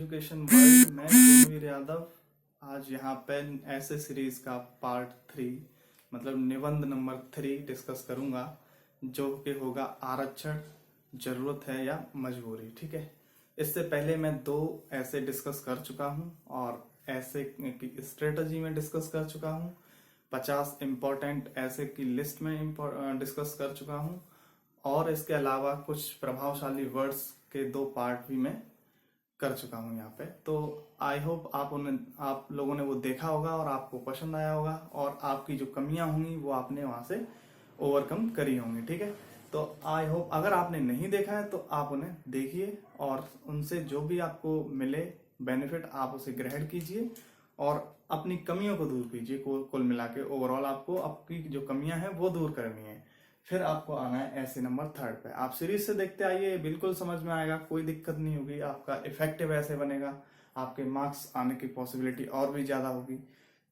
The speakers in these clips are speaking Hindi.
एजुकेशन वर्ल्ड में सोनवीर यादव आज यहाँ पे ऐसे सीरीज का पार्ट 3 मतलब निबंध नंबर 3 डिस्कस करूंगा जो कि होगा आरक्षण जरूरत है या मजबूरी। ठीक है, इससे पहले मैं 2 ऐसे डिस्कस कर चुका हूँ और ऐसे की स्ट्रेटजी में डिस्कस कर चुका हूँ। 50 इम्पोर्टेंट ऐसे की लिस्ट में डिस्कस कर चुका हूँ और इसके अलावा कुछ प्रभावशाली वर्ड्स के 2 पार्ट भी मैं कर चुका हूँ यहाँ पे। तो आई होप आप लोगों ने वो देखा होगा और आपको पसंद आया होगा और आपकी जो कमियां होंगी वो आपने वहां से ओवरकम करी होंगी। ठीक है, तो आई होप अगर आपने नहीं देखा है तो आप उन्हें देखिए और उनसे जो भी आपको मिले बेनिफिट आप उसे ग्रहण कीजिए और अपनी कमियों को दूर कीजिए। कुल मिला के ओवरऑल आपको आपकी जो कमियां हैं वो दूर करनी है। फिर आपको आना है ऐसे नंबर 3 पे। आप सीरीज से देखते आइए, बिल्कुल समझ में आएगा, कोई दिक्कत नहीं होगी। आपका इफेक्टिव ऐसे बनेगा, आपके मार्क्स आने की पॉसिबिलिटी और भी ज्यादा होगी।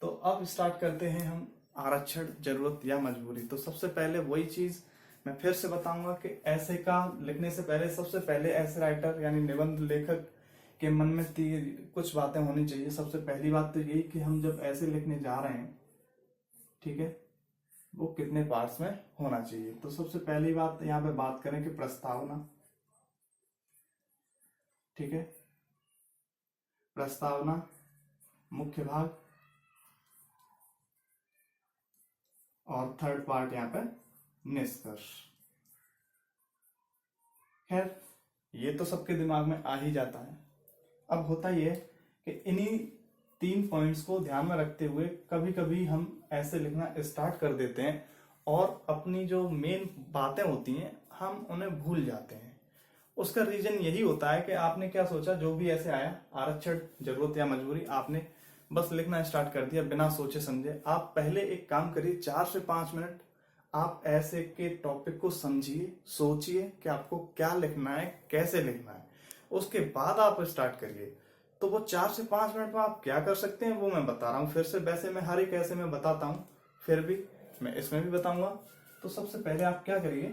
तो अब स्टार्ट करते हैं हम आरक्षण जरूरत या मजबूरी। तो सबसे पहले वही चीज मैं फिर से बताऊंगा कि ऐसे का लिखने से पहले सबसे पहले ऐसे राइटर यानी निबंध लेखक के मन में कुछ बातें होनी चाहिए। सबसे पहली बात तो यही कि हम जब ऐसे लिखने जा रहे हैं, ठीक है, वो कितने पार्ट्स में होना चाहिए। तो सबसे पहली बात यहाँ पे बात करें कि प्रस्तावना। ठीक है, प्रस्तावना, मुख्य भाग और थर्ड पार्ट यहाँ पे निष्कर्ष। खैर ये तो सबके दिमाग में आ ही जाता है। अब होता ये कि इन्हीं 3 पॉइंट्स को ध्यान में रखते हुए कभी कभी हम ऐसे लिखना स्टार्ट कर देते हैं और अपनी जो मेन बातें होती हैं हम उन्हें भूल जाते हैं। उसका रीजन यही होता है कि आपने क्या सोचा, जो भी ऐसे आया आरक्षण जरूरत या मजबूरी, आपने बस लिखना स्टार्ट कर दिया बिना सोचे समझे। आप पहले एक काम करिए, 4 से 5 मिनट आप ऐसे के टॉपिक को समझिए, सोचिए कि आपको क्या लिखना है, कैसे लिखना है, उसके बाद आप स्टार्ट करिए। तो वो 4 से 5 मिनट में आप क्या कर सकते हैं वो मैं बता रहा हूँ। फिर से वैसे मैं हर एक ऐसे में बताता हूँ, फिर भी मैं इसमें भी बताऊंगा। तो सबसे पहले आप क्या करिए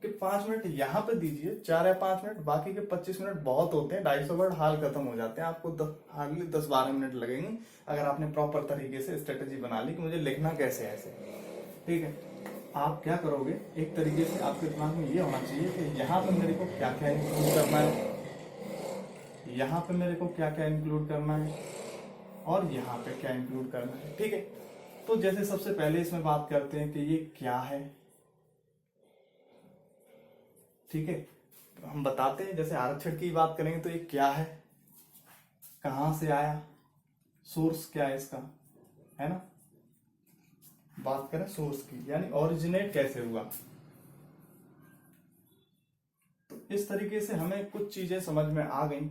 कि 5 मिनट यहाँ पे दीजिए, 4 या 5 मिनट, बाकी के 25 मिनट बहुत होते हैं, 250 वर्ड हाल खत्म हो जाते हैं। आपको हार्डली 10-12 मिनट लगेंगे अगर आपने प्रॉपर तरीके से स्ट्रेटेजी बना ली कि मुझे लिखना कैसे है ऐसे। ठीक है, आप क्या करोगे, एक तरीके से आपके दिमाग में ये होना चाहिए कि यहाँ पे मेरे को क्या क्या इंक्लूड करना है, यहाँ पे मेरे को क्या क्या इंक्लूड करना है और यहाँ पे क्या इंक्लूड करना है। ठीक है, तो जैसे सबसे पहले इसमें बात करते हैं कि ये क्या है। ठीक है, हम बताते हैं, जैसे आरक्षण की बात करेंगे तो ये क्या है, कहां से आया, सोर्स क्या है इसका, है ना। बात करें सोर्स की यानी ओरिजिनेट कैसे हुआ। तो इस तरीके से हमें कुछ चीजें समझ में आ गई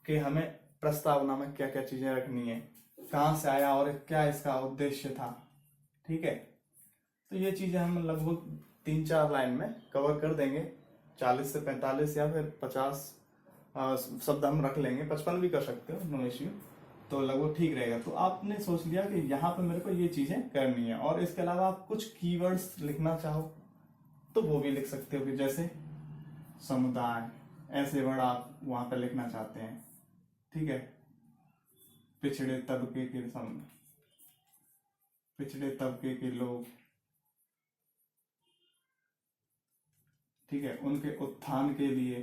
कि हमें प्रस्तावना में क्या क्या चीजें रखनी है, कहां से आया और क्या इसका उद्देश्य था। ठीक है, तो ये चीजें हम लगभग 3-4 लाइन में कवर कर देंगे। 40 से 45 या फिर 50 शब्द हम रख लेंगे, 55 भी कर सकते हो, नो इश्यू। तो लगभग ठीक रहेगा। तो आपने सोच लिया कि यहाँ पे मेरे को ये चीजें करनी है और इसके अलावा आप कुछ कीवर्ड्स लिखना चाहो तो वो भी लिख सकते हो, कि जैसे समुदाय, ऐसे वर्ड आप वहां पर लिखना चाहते हैं। ठीक है, पिछड़े तबके के पिछड़े तबके के लोग, ठीक है, उनके उत्थान के लिए।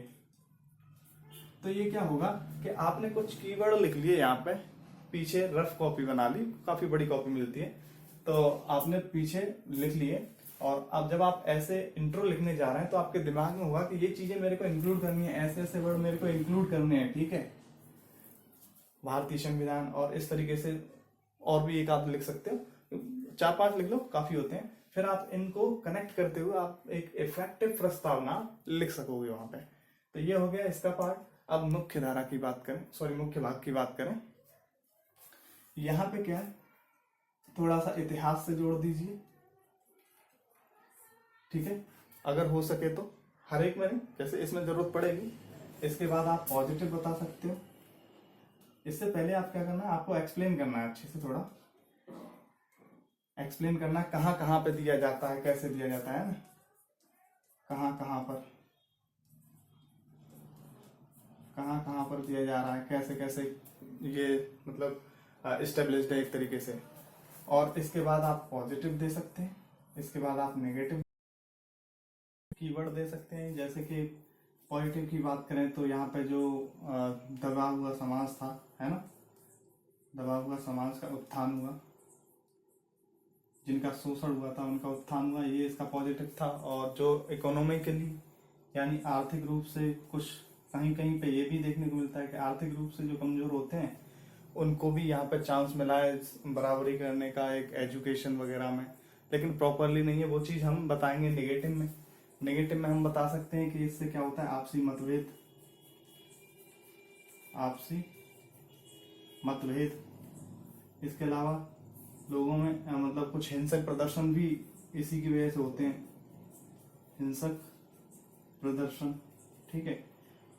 तो ये क्या होगा कि आपने कुछ कीवर्ड लिख लिए यहाँ पे, पीछे रफ कॉपी बना ली, काफी बड़ी कॉपी मिलती है, तो आपने पीछे लिख लिए। और अब जब आप ऐसे इंट्रो लिखने जा रहे हैं तो आपके दिमाग में होगा कि ये चीजें मेरे को इंक्लूड करनी है, ऐसे ऐसे वर्ड मेरे को इंक्लूड करने हैं। ठीक है, भारतीय संविधान और इस तरीके से और भी एक आप लिख सकते हो, 4-5 लिख लो, काफी होते हैं। फिर आप इनको कनेक्ट करते हुए आप एक इफेक्टिव प्रस्तावना लिख सकोगे वहां पे। तो ये हो गया इसका पार्ट। अब मुख्य धारा की बात करें, सॉरी मुख्य भाग की बात करें, यहां पे क्या है, थोड़ा सा इतिहास से जोड़ दीजिए। ठीक है, अगर हो सके तो हर एक में, जैसे इसमें जरूरत पड़ेगी। इसके बाद आप पॉजिटिव बता सकते हो। इससे पहले आप क्या करना है, आपको एक्सप्लेन करना है, अच्छे से थोड़ा एक्सप्लेन करना है कहाँ कहाँ पे दिया जाता है, कैसे दिया जाता है ना, कहाँ कहाँ पर कहाँ कहाँ पर दिया जा रहा है, कैसे कैसे ये मतलब इस्टेब्लिश्ड है एक तरीके से। और इसके बाद आप पॉजिटिव दे सकते हैं, इसके बाद आप नेगेटिव कीवर्ड दे सकते हैं। जैसे कि पॉजिटिव की बात करें तो यहाँ पे जो दबा हुआ समाज था, है ना, दबा हुआ समाज का उत्थान हुआ, जिनका शोषण हुआ था उनका उत्थान हुआ, ये इसका पॉजिटिव था। और जो इकोनॉमिकली यानी आर्थिक रूप से कुछ कहीं कहीं पे ये भी देखने को मिलता है कि आर्थिक रूप से जो कमजोर होते हैं उनको भी यहाँ पे चांस मिला है बराबरी करने का एक एजुकेशन वगैरह में, लेकिन प्रॉपरली नहीं है। वो चीज हम बताएंगे नेगेटिव में। नेगेटिव में हम बता सकते हैं कि इससे क्या होता है, आपसी मतभेद, आपसी मतभेद। इसके अलावा लोगों में मतलब कुछ हिंसक प्रदर्शन भी इसी की वजह से होते हैं, हिंसक प्रदर्शन। ठीक है,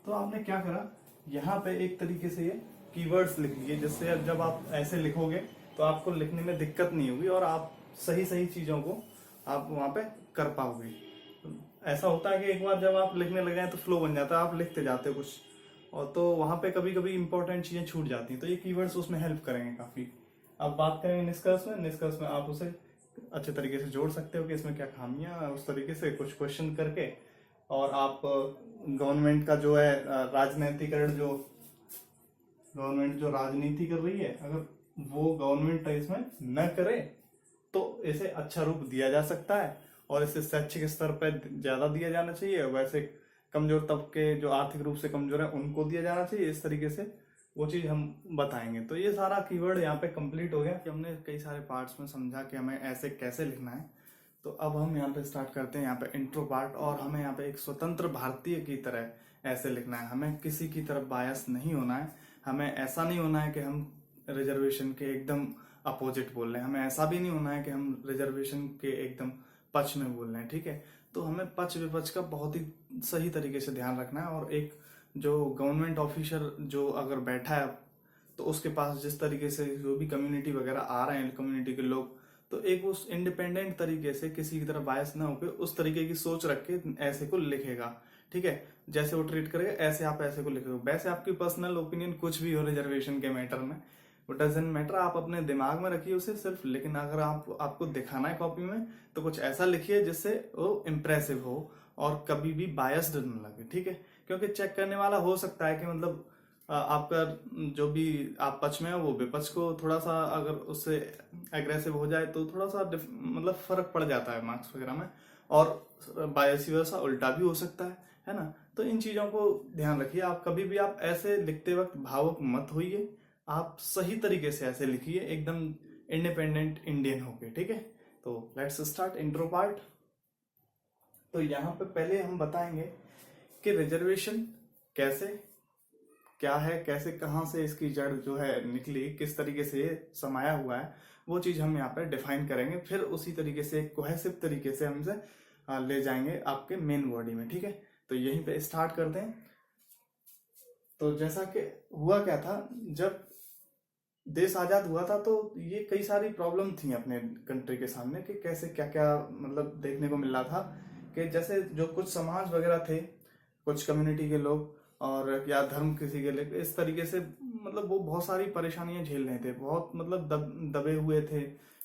तो आपने क्या करा, यहाँ पे एक तरीके से ये कीवर्ड्स लिख लिए, जिससे जब आप ऐसे लिखोगे तो आपको लिखने में दिक्कत नहीं होगी और आप सही सही चीजों को आप वहां पे कर पाओगे। ऐसा होता है कि एक बार जब आप लिखने लगे हैं तो फ्लो बन जाता है, आप लिखते जाते हो कुछ, और तो वहां पे कभी कभी इंपॉर्टेंट चीजें छूट जाती हैं, तो ये कीवर्ड्स उसमें हेल्प करेंगे काफी। अब बात करेंगे निष्कर्ष में। निष्कर्ष में आप उसे अच्छे तरीके से जोड़ सकते हो कि इसमें क्या खामियां, उस तरीके से कुछ क्वेश्चन करके। और आप गवर्नमेंट का जो है राजनीतिकरण, जो गवर्नमेंट जो राजनीति कर रही है, अगर वो गवर्नमेंट इसमें न करे तो इसे अच्छा रूप दिया जा सकता है और इसे शैक्षिक स्तर पर ज्यादा दिया जाना चाहिए। वैसे कमजोर तबके जो आर्थिक रूप से कमजोर है उनको दिया जाना चाहिए, इस तरीके से वो चीज हम बताएंगे। तो ये सारा कीवर्ड यहाँ पे कंप्लीट हो गया कि हमने कई सारे पार्ट्स में समझा कि हमें ऐसे कैसे लिखना है। तो अब हम यहाँ पे स्टार्ट करते हैं यहाँ पे इंट्रो पार्ट, और हमें यहाँ पे एक स्वतंत्र भारतीय की तरह ऐसे लिखना है। हमें किसी की तरफ बायस नहीं होना है, हमें ऐसा नहीं होना है कि हम रिजर्वेशन के एकदम अपोजिट बोल रहे हैं, हमें ऐसा भी नहीं होना है कि हम रिजर्वेशन के एकदम पक्ष में बोल रहे हैं। ठीक है, तो हमें पक्ष विपक्ष का बहुत ही सही तरीके से ध्यान रखना है। और एक जो गवर्नमेंट ऑफिसर जो अगर बैठा है तो उसके पास जिस तरीके से जो भी कम्युनिटी वगैरह आ रहे हैं, कम्युनिटी के लोग, तो एक उस इंडिपेंडेंट तरीके से किसी की तरफ बायस ना होकर उस तरीके की सोच रख के ऐसे को लिखेगा। ठीक है, जैसे वो ट्रीट करेगा ऐसे आप ऐसे को लिखोगे। वैसे आपकी पर्सनल ओपिनियन कुछ भी हो रिजर्वेशन के मैटर में, वो डजेंट मैटर, आप अपने दिमाग में रखिए उसे सिर्फ। लेकिन अगर आपको दिखाना है कॉपी में तो कुछ ऐसा लिखिए जिससे वो इम्प्रेसिव हो और कभी भी बायस्ड न लगे। ठीक है, क्योंकि चेक करने वाला हो सकता है कि मतलब आपका जो भी आप पक्ष में है वो विपक्ष को थोड़ा सा अगर उससे एग्रेसिव हो जाए तो थोड़ा सा मतलब फर्क पड़ जाता है मार्क्स वगैरह में, और बायस वर्सा उल्टा भी हो सकता है ना। तो इन चीजों को ध्यान रखिए। आप कभी भी आप ऐसे लिखते वक्त भावुक मत होइए, आप सही तरीके से ऐसे लिखिए एकदम इंडिपेंडेंट इंडियन होके। ठीक है, तो लेट्स स्टार्ट इंट्रो पार्ट। तो यहाँ पे पहले हम बताएंगे कि रिजर्वेशन कैसे क्या है, कैसे कहाँ से इसकी जड़ जो है निकली, किस तरीके से समाया हुआ है, वो चीज हम यहाँ पे डिफाइन करेंगे। फिर उसी तरीके से कोहेसिव तरीके से हम इसे ले जाएंगे आपके मेन बॉडी में। ठीक है, तो यहीं पे स्टार्ट करते हैं। तो जैसा कि हुआ क्या था, जब देश आजाद हुआ था तो ये कई सारी प्रॉब्लम थी अपने कंट्री के सामने कि कैसे क्या क्या मतलब देखने को मिल रहा था कि जैसे जो कुछ समाज वगैरह थे, कुछ कम्युनिटी के लोग और या धर्म किसी के लिए, इस तरीके से मतलब वो बहुत सारी परेशानियां झेल रहे थे, बहुत मतलब दबे हुए थे।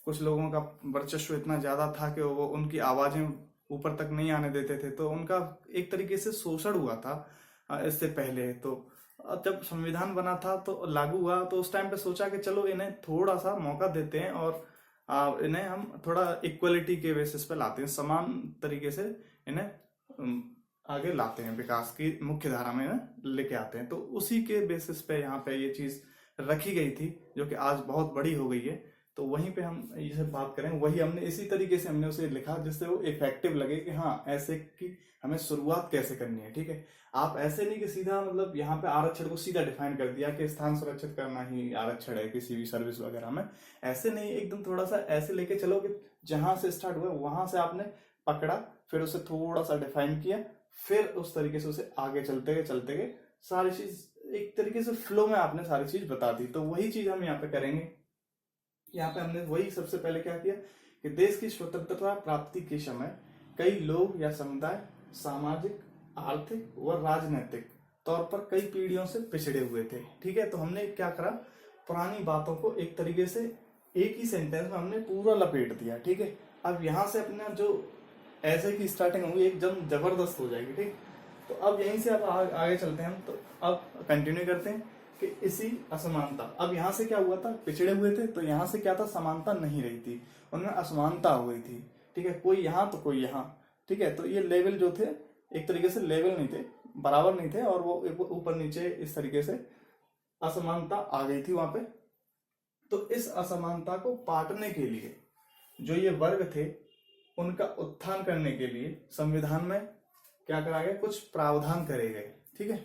कुछ लोगों का वर्चस्व इतना ज्यादा था कि वो उनकी आवाजें ऊपर तक नहीं आने देते थे, तो उनका एक तरीके से शोषण हुआ था इससे पहले। तो जब संविधान बना था तो लागू हुआ, तो उस टाइम पे सोचा कि चलो इन्हें थोड़ा सा मौका देते हैं और इन्हें हम थोड़ा इक्वलिटी के बेसिस पे लाते हैं, समान तरीके से इन्हें आगे लाते हैं, विकास की मुख्य धारा में लेके आते हैं। तो उसी के बेसिस पे यहाँ पे ये चीज रखी गई थी जो कि आज बहुत बड़ी हो गई है। तो वहीं पे हम ये बात करें, वही हमने इसी तरीके से हमने उसे लिखा जिससे वो इफेक्टिव लगे कि हाँ ऐसे की हमें शुरुआत कैसे करनी है। ठीक है, आप ऐसे नहीं कि सीधा मतलब यहाँ पे आरक्षण को सीधा डिफाइन कर दिया कि स्थान सुरक्षित करना ही आरक्षण है किसी भी सर्विस वगैरह में, ऐसे नहीं, एकदम थोड़ा सा ऐसे लेके चलो कि जहां से स्टार्ट हुआ वहां से आपने पकड़ा, फिर उसे थोड़ा सा डिफाइन किया, फिर उस तरीके से उसे आगे चलते गए सारी चीज एक तरीके से फ्लो में आपने सारी चीज बता दी। तो वही चीज हम यहाँ पे करेंगे। यहाँ पे हमने वही सबसे पहले क्या किया कि देश की स्वतंत्रता प्राप्ति के समय कई लोग या समुदाय सामाजिक, आर्थिक व राजनीतिक तौर पर कई पीढ़ियों से पिछड़े हुए थे। ठीक है, तो हमने क्या करा, पुरानी बातों को एक तरीके से एक ही सेंटेंस में हमने पूरा लपेट दिया। ठीक है, अब यहाँ से अपना जो ऐसे की स्टार्टिंग होगी एकदम जबरदस्त हो जाएगी। ठीक, तो अब यहीं से अब आगे चलते हैं हम। तो अब कंटिन्यू करते हैं कि इसी असमानता, अब यहाँ से क्या हुआ था, पिछड़े हुए थे तो यहाँ से क्या था, समानता नहीं रही थी, उनमें असमानता हो गई थी। ठीक है, कोई यहाँ तो कोई यहाँ। ठीक है, तो ये लेवल जो थे एक तरीके से लेवल नहीं थे, बराबर नहीं थे, और वो ऊपर नीचे इस तरीके से असमानता आ गई थी वहां पे। तो इस असमानता को पाटने के लिए जो ये वर्ग थे उनका उत्थान करने के लिए संविधान में क्या करा गया, कुछ प्रावधान करे गए। ठीक है,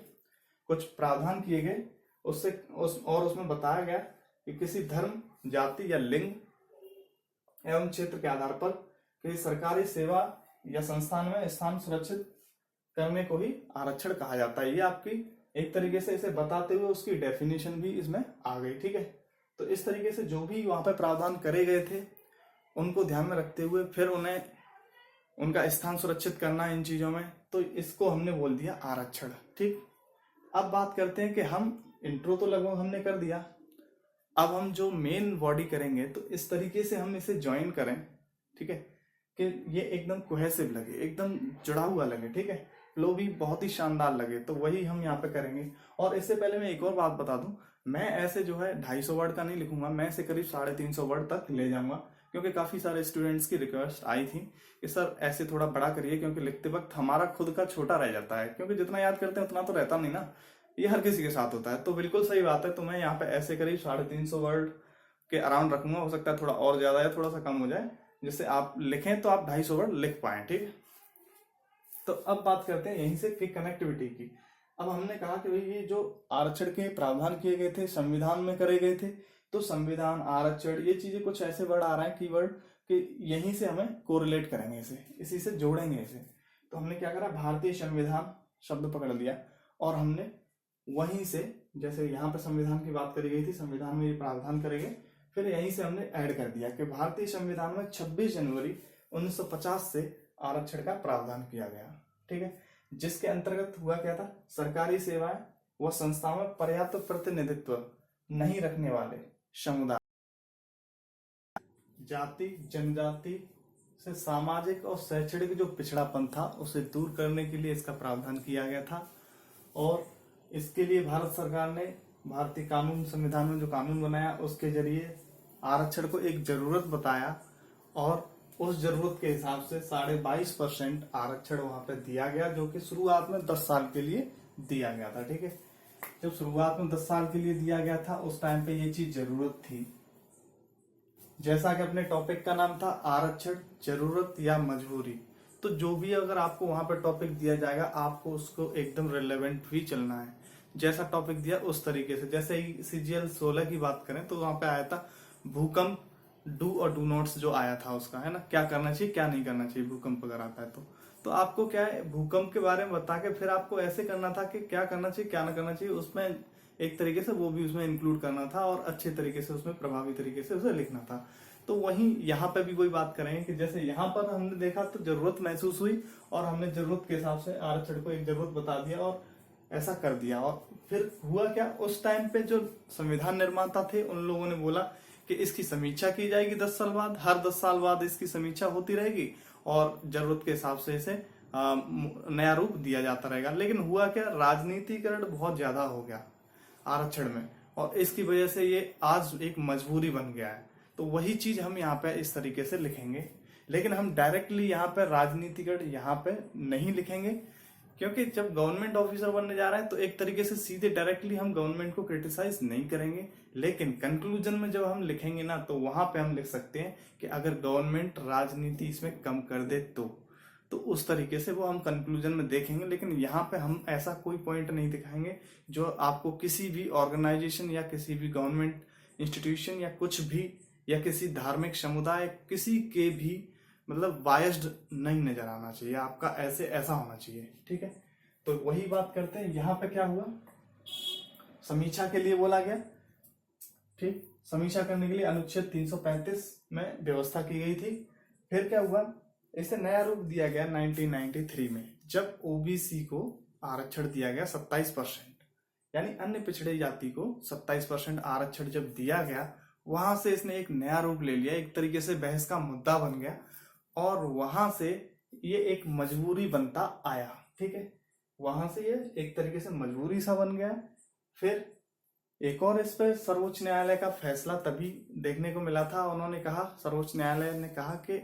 कुछ प्रावधान किए गए और उसमें बताया गया कि किसी धर्म, जाति या लिंग एवं क्षेत्र के आधार पर किसी सरकारी सेवा या संस्थान में स्थान सुरक्षित करने को ही आरक्षण कहा जाता है। ये आपकी एक तरीके से इसे बताते हुए उसकी डेफिनेशन भी इसमें आ गई। ठीक है, तो इस तरीके से जो भी वहां पर प्रावधान करे गए थे उनको ध्यान में रखते हुए फिर उन्हें उनका स्थान सुरक्षित करना इन चीजों में, तो इसको हमने बोल दिया आरक्षण। ठीक, अब बात करते हैं कि हम इंट्रो तो लगभग हमने कर दिया, अब हम जो मेन बॉडी करेंगे तो इस तरीके से हम इसे ज्वाइन करें। ठीक है, कि ये एकदम कोहेसिव लगे, एकदम जुड़ा हुआ लगे। ठीक है, फ्लो भी बहुत ही शानदार लगे, तो वही हम यहाँ पे करेंगे। और इससे पहले मैं एक और बात बता दूं, मैं ऐसे जो है 250 वर्ड का नहीं लिखूंगा, मैं इसे करीब 350 वर्ड तक ले जाऊंगा, क्योंकि काफी सारे स्टूडेंट्स की रिक्वेस्ट आई थी कि सर ऐसे थोड़ा बड़ा करिए, क्योंकि लिखते वक्त हमारा खुद का छोटा रह जाता है, क्योंकि जितना याद करते हैं उतना तो रहता नहीं ना, ये हर किसी के साथ होता है। तो बिल्कुल सही बात है, तो मैं यहाँ पे ऐसे करीब 350 वर्ड के अराउंड रखूंगा, हो सकता है थोड़ा और ज्यादा या थोड़ा सा कम हो जाए, जिससे आप लिखें तो आप 250 वर्ड लिख पाए। ठीक है, तो अब बात करते हैं यहीं से कि कनेक्टिविटी की। अब हमने कहा कि भाई ये जो आरक्षण के प्रावधान किए गए थे संविधान में करे गए थे, तो संविधान, आरक्षण, ये चीजें कुछ ऐसे वर्ड आ रहे हैं कीवर्ड कि यहीं से हमें कोरिलेट करेंगे, इसे इसी से जोड़ेंगे इसे। तो हमने क्या करा, भारतीय संविधान शब्द पकड़ लिया और हमने वहीं से, जैसे यहाँ पे संविधान की बात करी गई थी, संविधान में ये प्रावधान करेंगे, फिर यहीं से हमने ऐड कर दिया कि भारतीय संविधान में 26 जनवरी 1950 से आरक्षण का प्रावधान किया गया। ठीक है, जिसके अंतर्गत हुआ क्या था, सरकारी सेवाएं व संस्थाओं में पर्याप्त प्रतिनिधित्व नहीं रखने वाले समुदाय, जाति, जनजाति से सामाजिक और शैक्षणिक जो पिछड़ापन था उसे दूर करने के लिए इसका प्रावधान किया गया था। और इसके लिए भारत सरकार ने भारतीय कानून, संविधान में जो कानून बनाया उसके जरिए आरक्षण को एक जरूरत बताया, और उस जरूरत के हिसाब से 22.5% आरक्षण वहां पे दिया गया, जो कि शुरुआत में 10 साल के लिए दिया गया था। ठीक है, जब शुरुआत में 10 साल के लिए दिया गया था उस टाइम पे ये चीज जरूरत थी। जैसा कि अपने टॉपिक का नाम था आरक्षण, जरूरत या मजबूरी, तो जो भी अगर आपको वहां पर टॉपिक दिया जाएगा आपको उसको एकदम रिलेवेंट भी चलना है, जैसा टॉपिक दिया उस तरीके से। जैसे ही CGL 16 की बात करें तो वहां पे आया था भूकंप, डू और डू नॉट्स जो आया था उसका, है ना, क्या करना चाहिए क्या नहीं करना चाहिए भूकंप अगर आता है तो आपको क्या है, भूकंप के बारे में बता के फिर आपको ऐसे करना था कि क्या करना चाहिए क्या ना करना चाहिए, उसमें एक तरीके से वो भी उसमें इंक्लूड करना था और अच्छे तरीके से उसमें प्रभावी तरीके से उसे लिखना था। तो वहीं यहाँ पे भी वही बात करेंगे कि जैसे यहाँ पर हमने देखा तो जरूरत महसूस हुई और हमने जरूरत के हिसाब से आरक्षण को एक जरूरत बता दिया और ऐसा कर दिया। और फिर हुआ क्या, उस टाइम पे जो संविधान निर्माता थे उन लोगों ने बोला कि इसकी समीक्षा की जाएगी 10 साल बाद, हर 10 साल बाद इसकी समीक्षा होती रहेगी और जरूरत के हिसाब से इसे नया रूप दिया जाता रहेगा। लेकिन हुआ क्या, राजनीतिकरण बहुत ज्यादा हो गया आरक्षण में और इसकी वजह से ये आज एक मजबूरी बन गया है। तो वही चीज हम यहाँ पे इस तरीके से लिखेंगे, लेकिन हम डायरेक्टली यहाँ पे राजनीतिकरण यहाँ पे नहीं लिखेंगे, क्योंकि जब गवर्नमेंट ऑफिसर बनने जा रहे हैं तो एक तरीके से सीधे डायरेक्टली हम गवर्नमेंट को क्रिटिसाइज नहीं करेंगे। लेकिन कंक्लूजन में जब हम लिखेंगे ना तो वहां पे हम लिख सकते हैं कि अगर गवर्नमेंट राजनीति इसमें कम कर दे तो उस तरीके से वो हम कंक्लूजन में देखेंगे। लेकिन यहाँ पे हम ऐसा कोई पॉइंट नहीं दिखाएंगे जो आपको किसी भी ऑर्गेनाइजेशन या किसी भी गवर्नमेंट इंस्टीट्यूशन या कुछ भी या किसी धार्मिक समुदाय किसी के भी मतलब बायस्ड नहीं नजर आना चाहिए, आपका ऐसे ऐसा होना चाहिए। ठीक है, तो वही बात करते हैं। यहाँ पे क्या हुआ, समीक्षा के लिए बोला गया, ठीक, समीक्षा करने के लिए अनुच्छेद 335 में व्यवस्था की गई थी। फिर क्या हुआ, इसे नया रूप दिया गया 1993 में, जब ओबीसी को आरक्षण दिया गया 27%, यानी अन्य पिछड़े जाति को 27% आरक्षण जब दिया गया, वहां से इसने एक नया रूप ले लिया, एक तरीके से बहस का मुद्दा बन गया और वहां से ये एक मजबूरी बनता आया। ठीक है, वहां से ये एक तरीके से मजबूरी सा बन गया। फिर एक और इस पर सर्वोच्च न्यायालय का फैसला तभी देखने को मिला था। उन्होंने कहा, सर्वोच्च न्यायालय ने कहा कि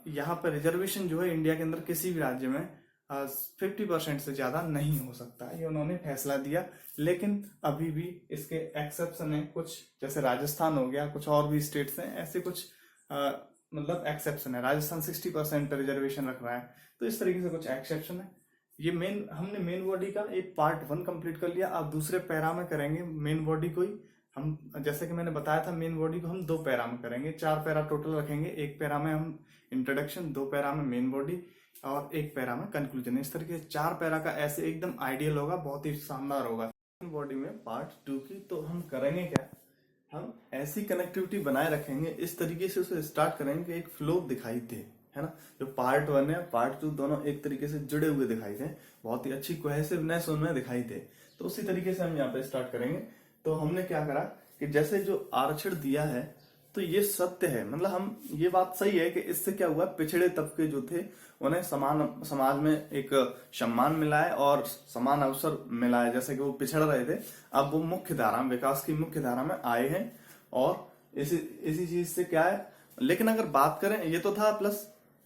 यहाँ पर रिजर्वेशन जो है इंडिया के अंदर किसी भी राज्य में 50% से ज्यादा नहीं हो सकता, ये उन्होंने फैसला दिया। लेकिन अभी भी इसके एक्सेप्शन है कुछ, जैसे राजस्थान हो गया, कुछ और भी स्टेट्स हैं, ऐसे कुछ मतलब एक्सेप्शन है। राजस्थान 60% रिजर्वेशन रख रहा है, तो इस तरीके से कुछ एक्सेप्शन है। ये हमने मेन बॉडी का एक पार्ट 1 कंप्लीट कर लिया। अब दूसरे पैरा में करेंगे मेन बॉडी को ही हम, जैसे कि मैंने बताया था, मेन बॉडी को हम 2 पैरा में करेंगे। 4 पैरा टोटल रखेंगे, 1 पैरा में हम इंट्रोडक्शन, 2 पैरा में मेन बॉडी और 1 पैरा में कंक्लूजन। इस तरीके से 4 पैरा का ऐसे एकदम आइडियल होगा, बहुत ही शानदार होगा। मेन बॉडी में पार्ट 2 की तो हम करेंगे क्या, हम ऐसी कनेक्टिविटी बनाए रखेंगे, इस तरीके से उसे स्टार्ट करेंगे कि एक फ्लो दिखाई दे, है ना। जो पार्ट 1 है, पार्ट 2 दोनों एक तरीके से जुड़े हुए दिखाई दे, बहुत ही अच्छी कोहेसिवनेस उनमें दिखाई दे। तो उसी तरीके से हम यहाँ पे स्टार्ट करेंगे। तो हमने क्या करा कि जैसे जो आरक्षण दिया है, तो ये सत्य है, मतलब हम, ये बात सही है कि इससे क्या हुआ, पिछड़े तबके जो थे उन्हें समान समाज में एक सम्मान मिला है और समान अवसर मिला है। जैसे कि वो पिछड़ रहे थे, अब वो मुख्य धारा में, विकास की मुख्य धारा में आए हैं। और इसी चीज से क्या है, लेकिन अगर बात करें, ये तो था प्लस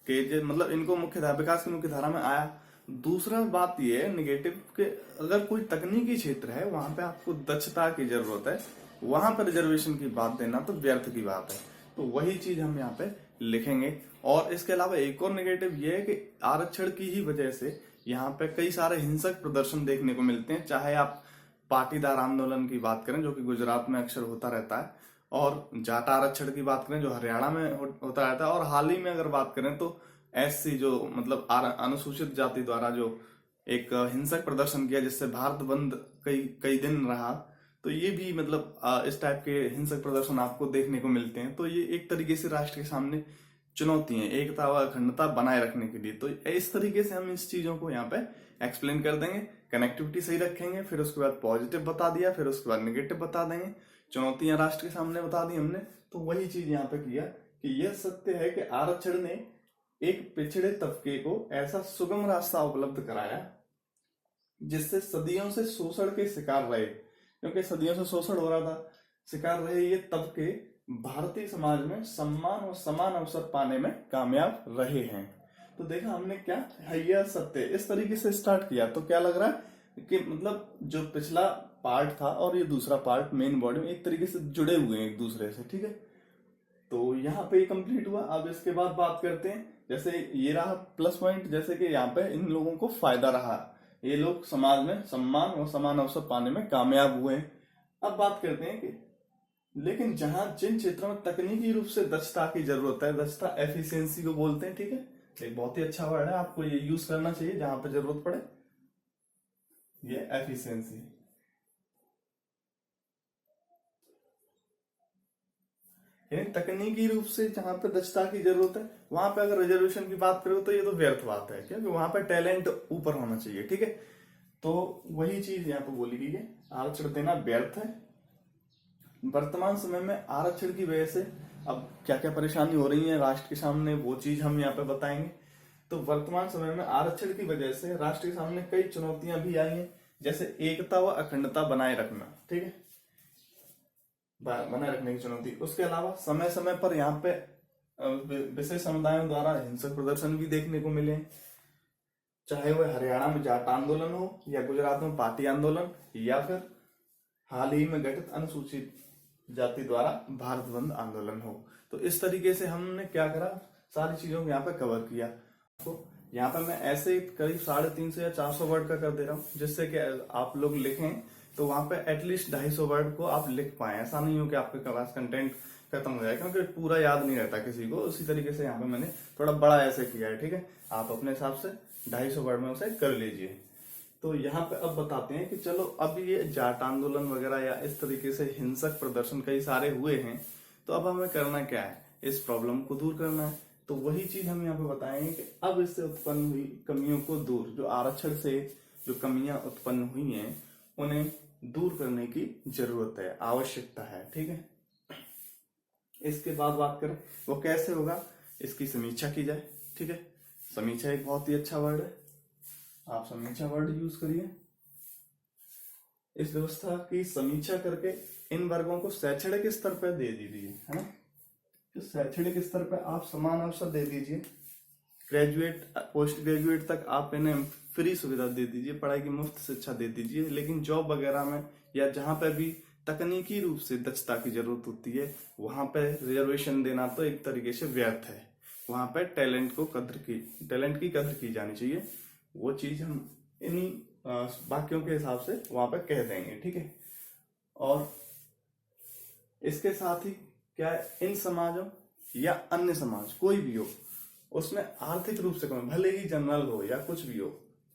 कि मतलब इनको मुख्य धारा, विकास की मुख्य धारा में आया। दूसरा बात ये है नेगेटिव के, अगर कोई तकनीकी क्षेत्र है वहां पे आपको दक्षता की जरूरत है, वहां पर रिजर्वेशन की बात देना तो व्यर्थ की बात है। तो वही चीज हम यहाँ पे लिखेंगे। और इसके अलावा एक और नेगेटिव ये है कि आरक्षण की ही वजह से यहाँ पे कई सारे हिंसक प्रदर्शन देखने को मिलते हैं। चाहे आप पाटीदार आंदोलन की बात करें, जो कि गुजरात में अक्सर होता रहता है, और जाट आरक्षण की बात करें जो हरियाणा में होता रहता है, और हाल ही में अगर बात करें तो एससी, जो मतलब अनुसूचित जाति द्वारा जो एक हिंसक प्रदर्शन किया, जिससे भारत बंद कई दिन रहा। तो ये भी मतलब इस टाइप के हिंसक प्रदर्शन आपको देखने को मिलते हैं। तो ये एक तरीके से राष्ट्र के सामने चुनौती है, एकता व अखंडता बनाए रखने के लिए। तो इस तरीके से हम इस चीजों को यहाँ पे एक्सप्लेन कर देंगे, कनेक्टिविटी सही रखेंगे, फिर उसके बाद पॉजिटिव बता दिया, फिर उसके बाद निगेटिव बता देंगे, चुनौतियां राष्ट्र के सामने बता दी हमने। तो वही चीज यहाँ पे किया कि यह सत्य है कि आरक्षण ने एक पिछड़े तबके को ऐसा सुगम रास्ता उपलब्ध कराया जिससे सदियों से शोषण के शिकार रहे, क्योंकि सदियों से शोषण हो रहा था, शिकार रहे ये तबके भारतीय समाज में सम्मान और समान अवसर पाने में कामयाब रहे हैं। तो देखा हमने क्या है, यह सत्य, इस तरीके से स्टार्ट किया। तो क्या लग रहा है कि मतलब जो पिछला पार्ट था और ये दूसरा पार्ट मेन बॉडी में एक तरीके से जुड़े हुए हैं एक दूसरे से, ठीक है। तो यहाँ पे कंप्लीट हुआ। अब इसके बाद बात करते हैं, जैसे ये रहा प्लस पॉइंट, जैसे कि यहाँ पे इन लोगों को फायदा रहा, ये लोग समाज में सम्मान और समान अवसर पाने में कामयाब हुए। अब बात करते हैं कि लेकिन जिन क्षेत्रों में तकनीकी रूप से दक्षता की जरूरत है, दक्षता एफिशिएंसी को बोलते हैं, ठीक है, एक बहुत ही अच्छा वर्ड है, आपको ये यूज करना चाहिए जहां पर जरूरत पड़े, ये एफिशिएंसी। यानी तकनीकी रूप से जहां पे दक्षता की जरूरत है, वहां पे अगर रिजर्वेशन की बात करो तो ये तो व्यर्थ बात है, क्योंकि वहां पे टैलेंट ऊपर होना चाहिए, ठीक है। तो वही चीज यहाँ पे बोली गई है, आरक्षण देना व्यर्थ है। वर्तमान समय में आरक्षण की वजह से अब क्या क्या परेशानी हो रही है राष्ट्र के सामने, वो चीज हम यहाँ पे बताएंगे। तो वर्तमान समय में आरक्षण की वजह से राष्ट्र के सामने कई चुनौतियां भी आई हैं, जैसे एकता व अखंडता बनाए रखना, ठीक है, बनाए रखने की चुनौती। उसके अलावा समय समय पर यहाँ पे विशेष समुदायों द्वारा हिंसक प्रदर्शन भी देखने को मिले, चाहे वह हरियाणा में जाट आंदोलन हो, या गुजरात में पाटी आंदोलन, या फिर हाल ही में गठित अनुसूचित जाति द्वारा भारत बंद आंदोलन हो। तो इस तरीके से हमने क्या करा, सारी चीजों को यहाँ पे कवर किया। तो यहाँ पे मैं ऐसे करीब 350 या 400 वर्ड का कर दे रहा हूँ, जिससे कि आप लोग लिखें तो वहां पे एटलीस्ट 250 वर्ड को आप लिख पाए। ऐसा नहीं हो कि आपके पास कंटेंट खत्म हो जाए, क्योंकि पूरा याद नहीं रहता किसी को। उसी तरीके से यहाँ पे मैंने थोड़ा बड़ा ऐसे किया है, ठीक है, आप अपने हिसाब से 250 वर्ड में उसे कर लीजिए। तो यहाँ पे अब बताते हैं कि चलो अब ये जाट आंदोलन वगैरह या इस तरीके से हिंसक प्रदर्शन कई सारे हुए हैं, तो अब हमें करना क्या है, इस प्रॉब्लम को दूर करना है। तो वही चीज हम यहाँ पे बताएंगे कि अब इससे उत्पन्न हुई कमियों को दूर, जो आरक्षण से जो कमियां उत्पन्न हुई हैं उन्हें दूर करने की जरूरत है, आवश्यकता है। ठीक है, इसके बाद बात करें वो कैसे होगा, इसकी समीक्षा की जाए। ठीक है, समीक्षा एक बहुत ही अच्छा वर्ड है, आप समीक्षा वर्ड यूज करिए। इस व्यवस्था की समीक्षा करके इन वर्गों को शैक्षणिक स्तर पर दे दीजिए, है ना। तो शैक्षणिक स्तर पर आप समान अवसर दे दीजिए, ग्रेजुएट पोस्ट ग्रेजुएट तक आप इन्हें फ्री सुविधा दे दीजिए, पढ़ाई की मुफ्त शिक्षा दे दीजिए। लेकिन जॉब वगैरह में या जहां पर भी तकनीकी रूप से दक्षता की जरूरत होती है वहां पर रिजर्वेशन देना तो एक तरीके से व्यर्थ है। वहां पर टैलेंट की कदर की जानी चाहिए। वो चीज हम इन्हीं वाक्यों के हिसाब से वहां पर कह देंगे। ठीक है, और इसके साथ ही क्या है, इन समाजों या अन्य समाज कोई भी हो उसमें आर्थिक रूप से कम, भले ही जनरल हो या कुछ भी हो,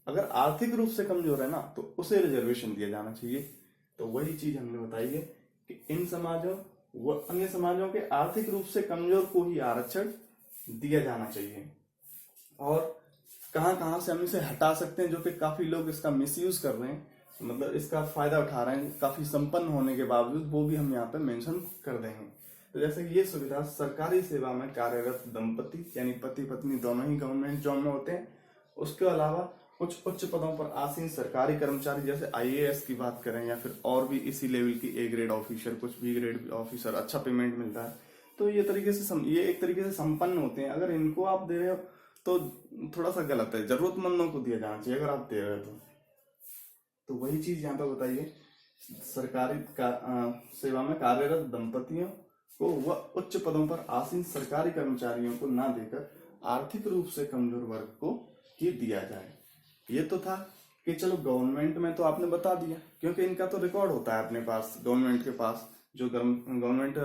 अगर आर्थिक रूप से कमजोर है ना तो उसे रिजर्वेशन दिया जाना चाहिए। तो वही चीज हमने बताई है कि इन समाजों व अन्य समाजों के आर्थिक रूप से कमजोर को ही आरक्षण दिया जाना चाहिए। और कहां कहां से हम इसे हटा सकते हैं, जो कि काफी लोग इसका मिसयूज कर रहे हैं, मतलब इसका फायदा उठा रहे हैं काफी संपन्न होने के बावजूद, वो भी हम यहाँ पे मेंशन कर देंगे। तो जैसे ये सुविधा सरकारी सेवा में कार्यरत दंपति यानी पति पत्नी दोनों ही गवर्नमेंट जॉब में होते हैं, उसके अलावा कुछ उच्च पदों पर आसीन सरकारी कर्मचारी जैसे आईएएस की बात करें या फिर और भी इसी लेवल की ए ग्रेड ऑफिसर, कुछ बी ग्रेड ऑफिसर, अच्छा पेमेंट मिलता है, तो ये एक तरीके से संपन्न होते हैं। अगर इनको आप दे रहे हो तो थोड़ा सा गलत है, जरूरतमंदों को दिया जाना चाहिए अगर आप दे रहे हो तो वही चीज यहाँ पे बताइए, सरकारी सेवा में कार्यरत दंपतियों को व उच्च पदों पर आसीन सरकारी कर्मचारियों को ना देकर आर्थिक रूप से कमजोर वर्ग को ही दिया जाए। ये तो था कि चलो गवर्नमेंट में तो आपने बता दिया, क्योंकि इनका तो रिकॉर्ड होता है अपने पास, गवर्नमेंट के पास जो गवर्नमेंट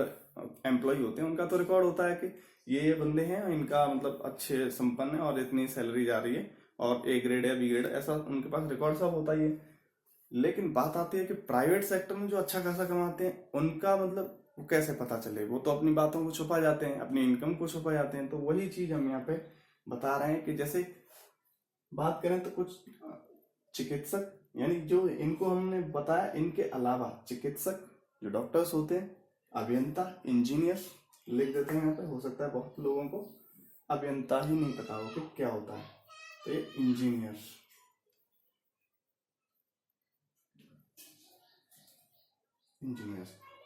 एम्प्लॉय होते हैं उनका तो रिकॉर्ड होता है कि ये बंदे हैं, इनका मतलब अच्छे संपन्न है और इतनी सैलरी जा रही है और ए ग्रेड या बी ग्रेड, ऐसा उनके पास रिकॉर्ड सब होता ही है। लेकिन बात आती है कि प्राइवेट सेक्टर में जो अच्छा खासा कमाते हैं उनका मतलब वो कैसे पता चले, वो तो अपनी बातों को छुपा जाते हैं, अपनी इनकम को छुपा जाते हैं। तो वही चीज हम यहाँ पे बता रहे हैं कि जैसे बात करें तो कुछ चिकित्सक यानी जो इनको हमने बताया, इनके अलावा चिकित्सक जो डॉक्टर्स होते हैं, अभियंता, इंजीनियर लिख देते हैं यहाँ पे, हो सकता है बहुत लोगों को अभियंता ही नहीं पता हो कि क्या होता है, तो ये इंजीनियर,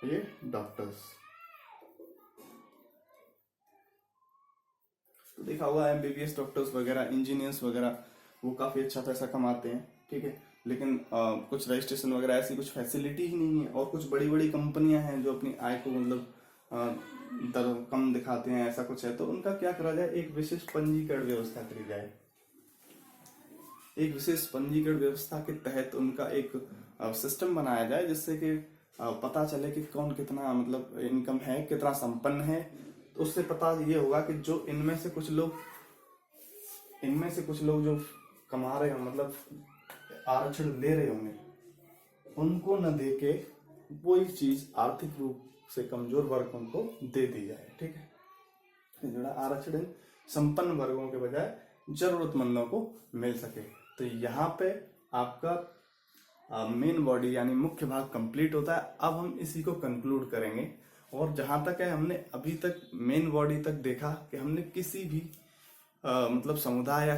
ये डॉक्टर्स। तो देखा होगा एमबीबीएस डॉक्टर्स वगैरह, इंजीनियर्स वगैरह वो काफी अच्छा पैसा कमाते हैं। ठीक है, लेकिन कुछ रजिस्ट्रेशन वगैरह ऐसी कुछ फैसिलिटी ही नहीं है, और कुछ बड़ी बड़ी कंपनियां हैं जो अपनी आय को मतलब दर कम दिखाते हैं, ऐसा कुछ है। तो उनका क्या करा जाए, एक विशेष पंजीकरण व्यवस्था करी जाए, एक विशेष पंजीकरण व्यवस्था के तहत उनका एक सिस्टम बनाया जाए जिससे कि पता चले कि कौन कितना मतलब इनकम है, कितना संपन्न है। तो उससे पता ये होगा कि जो इनमें से कुछ लोग जो कमा रहे हो, मतलब आरक्षण ले रहे होंगे, उनको न दे के वही चीज आर्थिक रूप से कमजोर वर्गों को दे दी जाए। ठीक है, जो आरक्षण संपन्न वर्गों के बजाय जरूरतमंदों को मिल सके। तो यहाँ पे आपका मेन बॉडी यानी मुख्य भाग कंप्लीट होता है। अब हम इसी को कंक्लूड करेंगे, और जहां तक है हमने अभी तक मेन बॉडी तक देखा कि हमने किसी भी मतलब समुदाय या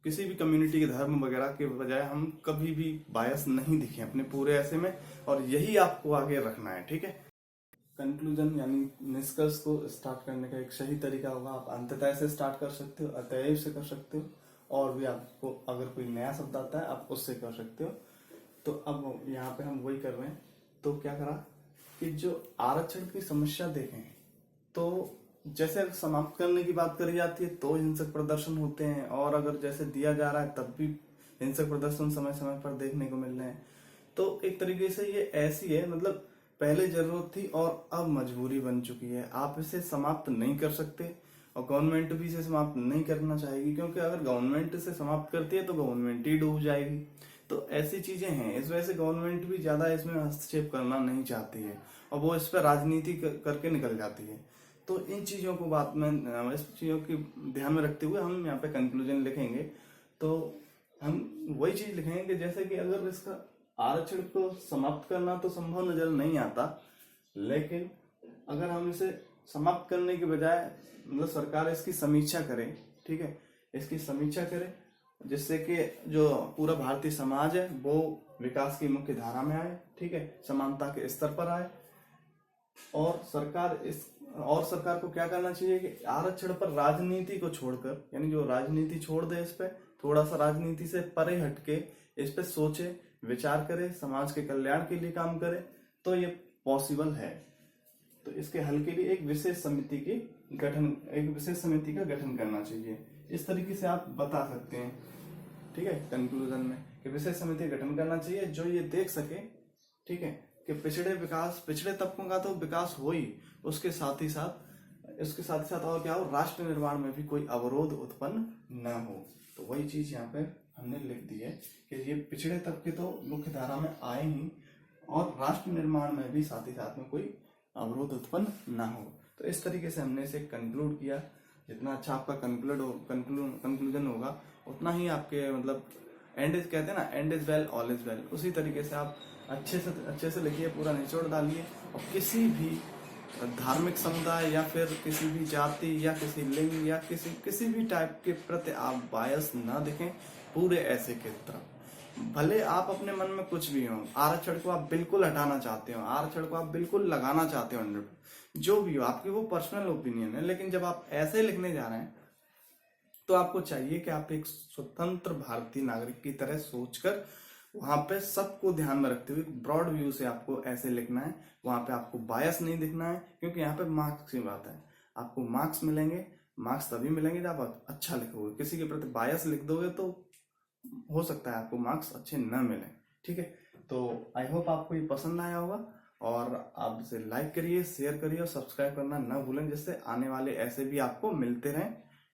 किसी भी कम्युनिटी के धर्म वगैरह के बजाय हम कभी भी बायस नहीं दिखे अपने पूरे ऐसे में, और यही आपको आगे रखना है। ठीक है, कंक्लूजन यानी निष्कर्ष को स्टार्ट करने का एक सही तरीका होगा, आप अंततः से स्टार्ट कर सकते हो, अतएव से कर सकते हो, और भी आपको अगर कोई नया शब्द आता है आप उससे कर सकते हो। तो अब यहाँ पे हम वही कर रहे हैं। तो क्या करा कि जो आरक्षण की समस्या देखें, तो जैसे समाप्त करने की बात करी जाती है तो हिंसक प्रदर्शन होते हैं, और अगर जैसे दिया जा रहा है तब भी हिंसक प्रदर्शन समय समय पर देखने को मिल रहे हैं। तो एक तरीके से ये ऐसी है, मतलब पहले जरूरत थी और अब मजबूरी बन चुकी है। आप इसे समाप्त नहीं कर सकते, और गवर्नमेंट भी इसे समाप्त नहीं करना चाहेगी, क्योंकि अगर गवर्नमेंट इसे समाप्त करती है तो गवर्नमेंट ही डूब जाएगी। तो ऐसी चीजें हैं, इस वजह से गवर्नमेंट भी ज्यादा इसमें हस्तक्षेप करना नहीं चाहती है, और वो इस पर राजनीति करके निकल जाती है। तो इन चीजों को इस चीजों की ध्यान में रखते हुए हम यहाँ पे कंक्लूजन लिखेंगे। तो हम वही चीज लिखेंगे कि जैसे कि अगर इसका आरक्षण को समाप्त करना तो संभव नजर नहीं आता, लेकिन अगर हम इसे समाप्त करने के बजाय मतलब सरकार इसकी समीक्षा करे, ठीक है, इसकी समीक्षा करे जिससे कि जो पूरा भारतीय समाज है वो विकास की मुख्य धारा में आए, ठीक है, समानता के स्तर पर आए। और सरकार को क्या करना चाहिए कि आरक्षण पर राजनीति को छोड़कर, यानी जो राजनीति छोड़ दे, इस पे थोड़ा सा राजनीति से परे हटके इस पे सोचे, विचार करे, समाज के कल्याण के लिए काम करे, तो ये पॉसिबल है। तो इसके हल के लिए एक विशेष समिति का गठन करना चाहिए। इस तरीके से आप बता सकते हैं, ठीक है, कंक्लूजन में कि विशेष समिति का गठन करना चाहिए जो ये देख सके, ठीक है, कि पिछड़े तबकों का तो विकास हो ही, उसके साथ ही साथ और क्या हो, राष्ट्र निर्माण में भी कोई अवरोध उत्पन्न न हो। तो वही चीज यहाँ पे हमने लिख दी है कि ये पिछड़े तबके तो मुख्य धारा में आए ही, और राष्ट्र निर्माण में भी साथ ही साथ में कोई अवरोध उत्पन्न ना हो। तो इस तरीके से हमने इसे कंक्लूड किया। जितना अच्छा आपका कंक्लूजन होगा उतना ही आपके मतलब एंड इज, कहते हैं ना, and is well all is well, उसी तरीके से आप अच्छे से लिखिए, पूरा निचोड़ डालिए। और किसी भी धार्मिक समुदाय या फिर किसी भी जाति या किसी लिंग या किसी भी टाइप के प्रति आप बायस ना दिखें पूरे ऐसे के तरफ। भले आप अपने मन में कुछ भी हो, आरक्षण को आप बिल्कुल हटाना चाहते हो, आरक्षण को आप बिल्कुल लगाना चाहते हो 100, जो भी हो, आपकी वो पर्सनल ओपिनियन है, लेकिन जब आप ऐसे लिखने जा रहे हैं तो आपको चाहिए कि आप एक स्वतंत्र भारतीय नागरिक की तरह सोचकर वहां पे सबको ध्यान में रखते हुए ब्रॉड व्यू से आपको ऐसे लिखना है। वहां पे आपको बायस नहीं दिखना है, क्योंकि यहाँ पे मार्क्स की बात है। आपको मार्क्स मिलेंगे, मार्क्स तभी मिलेंगे जब आप अच्छा लिखोगे। किसी के प्रति बायस लिख दोगे तो हो सकता है आपको मार्क्स अच्छे न मिले, ठीक है। तो आई होप आपको ये पसंद आया होगा, और आप इसे लाइक करिए, शेयर करिए और सब्सक्राइब करना न भूलें, जिससे आने वाले ऐसे भी आपको मिलते रहें।